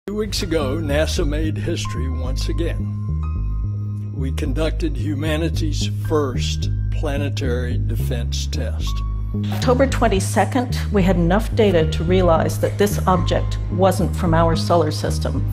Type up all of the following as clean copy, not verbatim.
2 weeks ago, NASA made history once again. We conducted humanity's first planetary defense test. October 22nd, we had enough data to realize that this object wasn't from our solar system.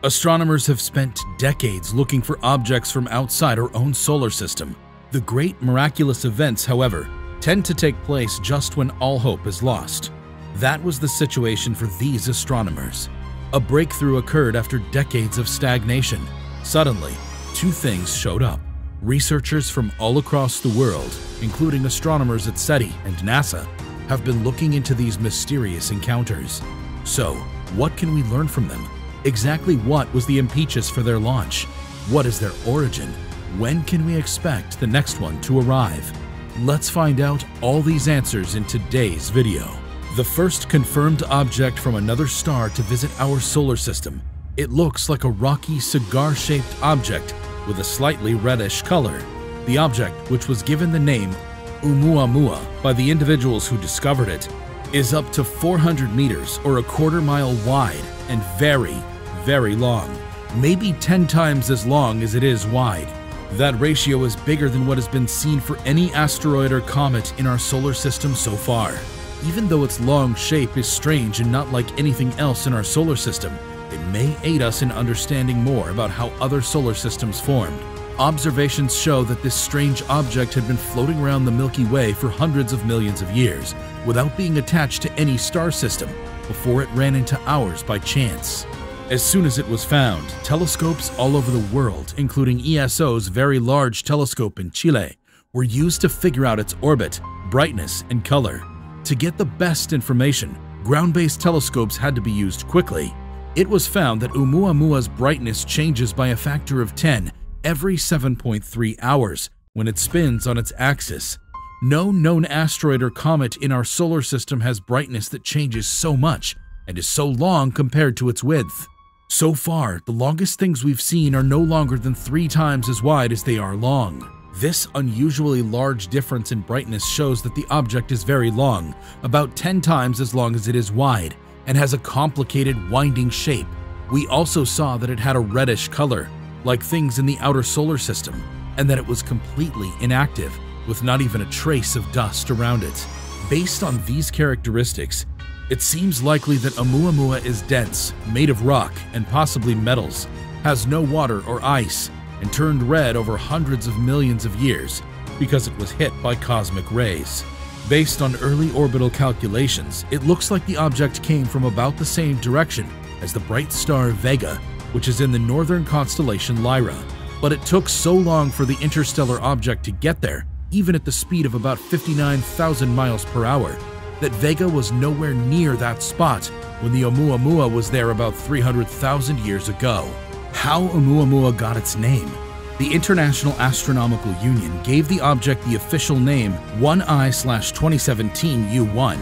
Astronomers have spent decades looking for objects from outside our own solar system. The great miraculous events, however, tend to take place just when all hope is lost. That was the situation for these astronomers. A breakthrough occurred after decades of stagnation. Suddenly, two things showed up. Researchers from all across the world, including astronomers at SETI and NASA, have been looking into these mysterious encounters. So, what can we learn from them? Exactly what was the impetus for their launch? What is their origin? When can we expect the next one to arrive? Let's find out all these answers in today's video. The first confirmed object from another star to visit our solar system. It looks like a rocky cigar-shaped object with a slightly reddish color. The object, which was given the name Oumuamua by the individuals who discovered it, is up to 400 meters or a quarter-mile wide and very, very long. Maybe 10 times as long as it is wide. That ratio is bigger than what has been seen for any asteroid or comet in our solar system so far. Even though its long shape is strange and not like anything else in our solar system, it may aid us in understanding more about how other solar systems formed. Observations show that this strange object had been floating around the Milky Way for hundreds of millions of years without being attached to any star system before it ran into ours by chance. As soon as it was found, telescopes all over the world, including ESO's Very Large Telescope in Chile, were used to figure out its orbit, brightness, and color. To get the best information, ground-based telescopes had to be used quickly. It was found that Oumuamua's brightness changes by a factor of 10 every 7.3 hours when it spins on its axis. No known asteroid or comet in our solar system has brightness that changes so much and is so long compared to its width. So far, the longest things we've seen are no longer than 3 times as wide as they are long. This unusually large difference in brightness shows that the object is very long, about 10 times as long as it is wide, and has a complicated winding shape. We also saw that it had a reddish color, like things in the outer solar system, and that it was completely inactive, with not even a trace of dust around it. Based on these characteristics, it seems likely that Oumuamua is dense, made of rock and possibly metals, has no water or ice, and turned red over hundreds of millions of years because it was hit by cosmic rays. Based on early orbital calculations, it looks like the object came from about the same direction as the bright star Vega, which is in the northern constellation Lyra. But it took so long for the interstellar object to get there, even at the speed of about 59,000 miles per hour, that Vega was nowhere near that spot when the Oumuamua was there about 300,000 years ago. How Oumuamua got its name? The International Astronomical Union gave the object the official name 1I/2017 U1.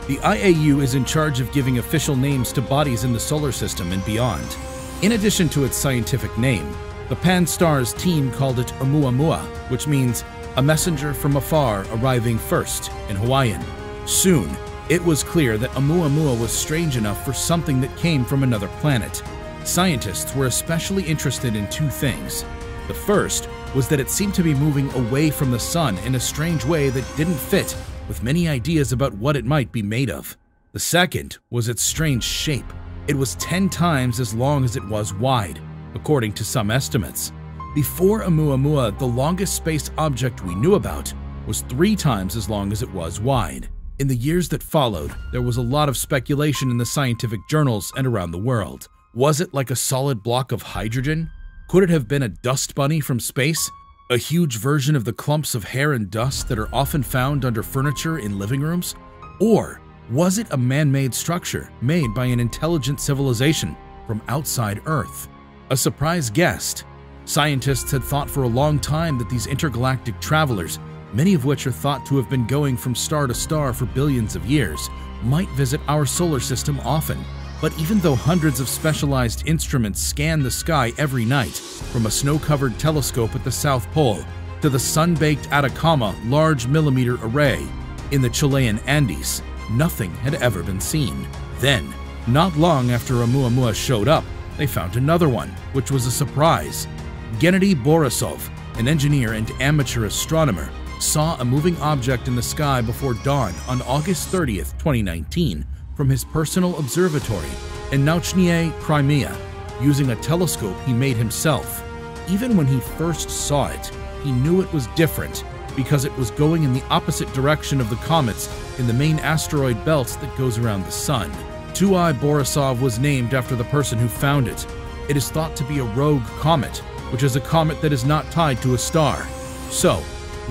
The IAU is in charge of giving official names to bodies in the solar system and beyond. In addition to its scientific name, the Pan-STARRS team called it Oumuamua, which means a messenger from afar arriving first in Hawaiian. Soon, it was clear that Oumuamua was strange enough for something that came from another planet. Scientists were especially interested in two things. The first was that it seemed to be moving away from the sun in a strange way that didn't fit with many ideas about what it might be made of. The second was its strange shape. It was 10 times as long as it was wide, according to some estimates. Before Oumuamua, the longest space object we knew about was 3 times as long as it was wide. In the years that followed, there was a lot of speculation in the scientific journals and around the world. Was it like a solid block of hydrogen? Could it have been a dust bunny from space? A huge version of the clumps of hair and dust that are often found under furniture in living rooms? Or was it a man-made structure made by an intelligent civilization from outside Earth? A surprise guest. Scientists had thought for a long time that these intergalactic travelers, many of which are thought to have been going from star to star for billions of years, might visit our solar system often. But even though hundreds of specialized instruments scan the sky every night, from a snow-covered telescope at the South Pole to the sun-baked Atacama Large Millimeter Array in the Chilean Andes, nothing had ever been seen. Then, Not long after Oumuamua showed up, they found another one, which was a surprise. Gennady Borisov, an engineer and amateur astronomer, saw a moving object in the sky before dawn on August 30th, 2019, from his personal observatory in Nauchnie, Crimea, using a telescope he made himself. Even when he first saw it, he knew it was different because it was going in the opposite direction of the comets in the main asteroid belt that goes around the Sun. 2I Borisov was named after the person who found it. It is thought to be a rogue comet, which is a comet that is not tied to a star. So,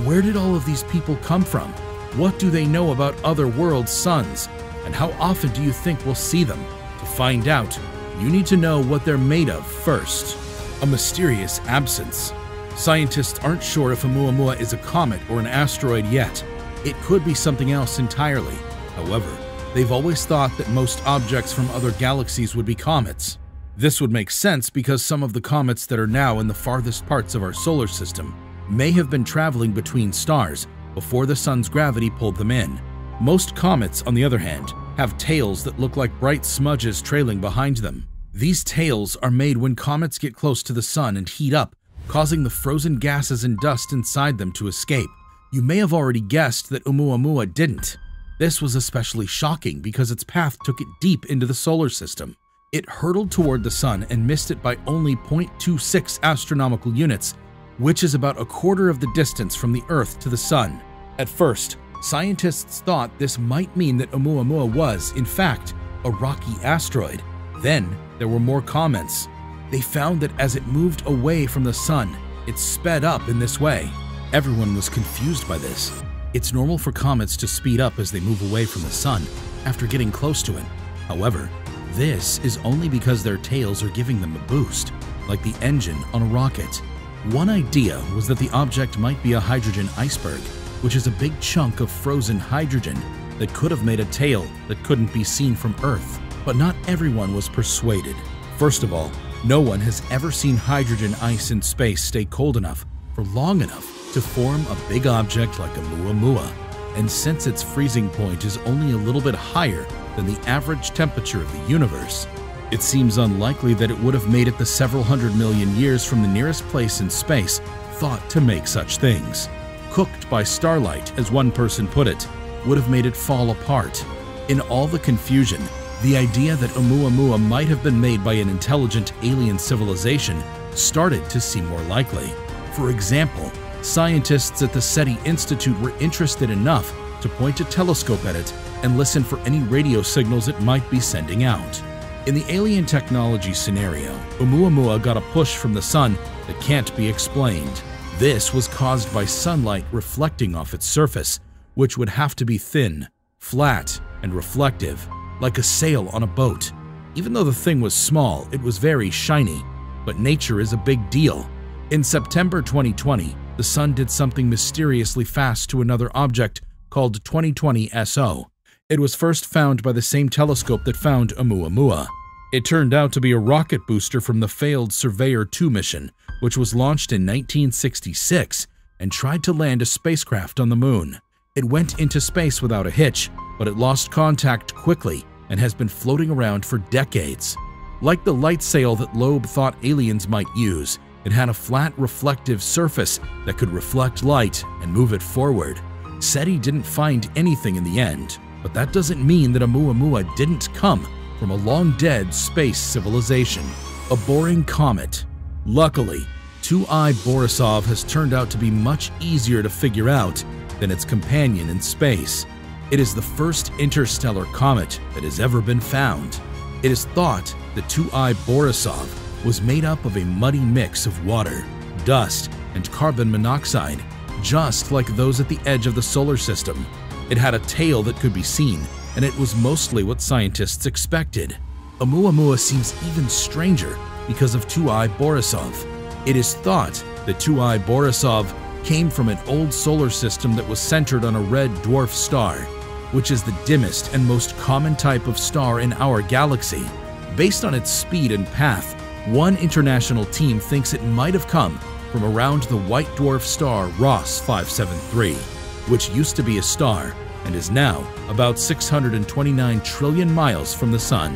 where did all of these people come from? What do they know about other worlds' suns? And how often do you think we'll see them? To find out, you need to know what they're made of first. A mysterious absence. Scientists aren't sure if Oumuamua is a comet or an asteroid yet. It could be something else entirely. However, they've always thought that most objects from other galaxies would be comets. This would make sense because some of the comets that are now in the farthest parts of our solar system may have been traveling between stars before the sun's gravity pulled them in. Most comets, on the other hand, have tails that look like bright smudges trailing behind them. These tails are made when comets get close to the sun and heat up, causing the frozen gases and dust inside them to escape. You may have already guessed that Oumuamua didn't. This was especially shocking because its path took it deep into the solar system. It hurtled toward the sun and missed it by only 0.26 astronomical units, which is about a quarter of the distance from the Earth to the sun. At first, scientists thought this might mean that Oumuamua was, in fact, a rocky asteroid. Then, there were more comments. They found that as it moved away from the sun, it sped up in this way. Everyone was confused by this. It's normal for comets to speed up as they move away from the sun after getting close to it. However, this is only because their tails are giving them a boost, like the engine on a rocket. One idea was that the object might be a hydrogen iceberg, which is a big chunk of frozen hydrogen that could have made a tail that couldn't be seen from Earth. But not everyone was persuaded. First of all, no one has ever seen hydrogen ice in space stay cold enough for long enough to form a big object like Oumuamua. And since its freezing point is only a little bit higher than the average temperature of the universe, it seems unlikely that it would have made it the several hundred million years from the nearest place in space thought to make such things. Cooked by starlight, as one person put it, would have made it fall apart. In all the confusion, the idea that Oumuamua might have been made by an intelligent alien civilization started to seem more likely. For example, scientists at the SETI Institute were interested enough to point a telescope at it and listen for any radio signals it might be sending out. In the alien technology scenario, Oumuamua got a push from the sun that can't be explained. This was caused by sunlight reflecting off its surface, which would have to be thin, flat, and reflective, like a sail on a boat. Even though the thing was small, it was very shiny, but nature is a big deal. In September 2020, the sun did something mysteriously fast to another object called 2020 SO. It was first found by the same telescope that found Oumuamua. It turned out to be a rocket booster from the failed Surveyor 2 mission, which was launched in 1966 and tried to land a spacecraft on the moon. It went into space without a hitch, but it lost contact quickly and has been floating around for decades. Like the light sail that Loeb thought aliens might use, it had a flat, reflective surface that could reflect light and move it forward. SETI didn't find anything in the end, but that doesn't mean that Oumuamua didn't come from a long-dead space civilization. A boring comet. Luckily, 2I Borisov has turned out to be much easier to figure out than its companion in space. It is the first interstellar comet that has ever been found. It is thought that 2I Borisov was made up of a muddy mix of water, dust, and carbon monoxide, just like those at the edge of the solar system. It had a tail that could be seen, and it was mostly what scientists expected. Oumuamua seems even stranger because of 2I Borisov. It is thought that 2I Borisov came from an old solar system that was centered on a red dwarf star, which is the dimmest and most common type of star in our galaxy. Based on its speed and path, one international team thinks it might have come from around the white dwarf star Ross 573, which used to be a star and is now about 629 trillion miles from the Sun.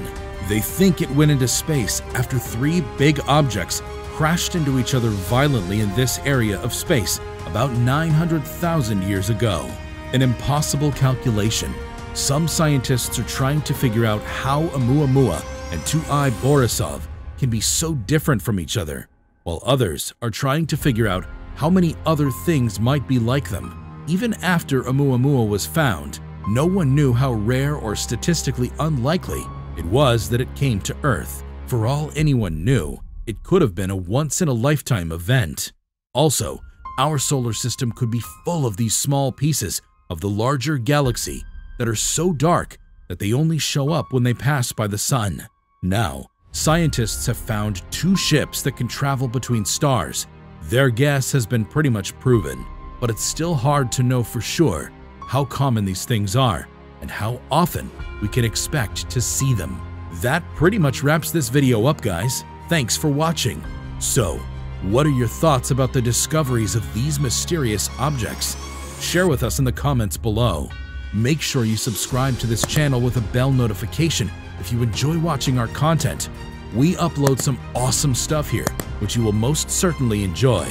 They think it went into space after 3 big objects crashed into each other violently in this area of space about 900,000 years ago. An impossible calculation. Some scientists are trying to figure out how Oumuamua and 2I Borisov can be so different from each other, while others are trying to figure out how many other things might be like them. Even after Oumuamua was found, no one knew how rare or statistically unlikely it was that it came to Earth. For all anyone knew, it could have been a once-in-a-lifetime event. Also, our solar system could be full of these small pieces of the larger galaxy that are so dark that they only show up when they pass by the sun. Now, scientists have found 2 ships that can travel between stars. Their guess has been pretty much proven, but it's still hard to know for sure how common these things are and how often we can expect to see them. That pretty much wraps this video up, guys. Thanks for watching. So, what are your thoughts about the discoveries of these mysterious objects? Share with us in the comments below. Make sure you subscribe to this channel with a bell notification if you enjoy watching our content. We upload some awesome stuff here, which you will most certainly enjoy.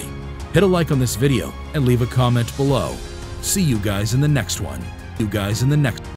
Hit a like on this video and leave a comment below. See you guys in the next one.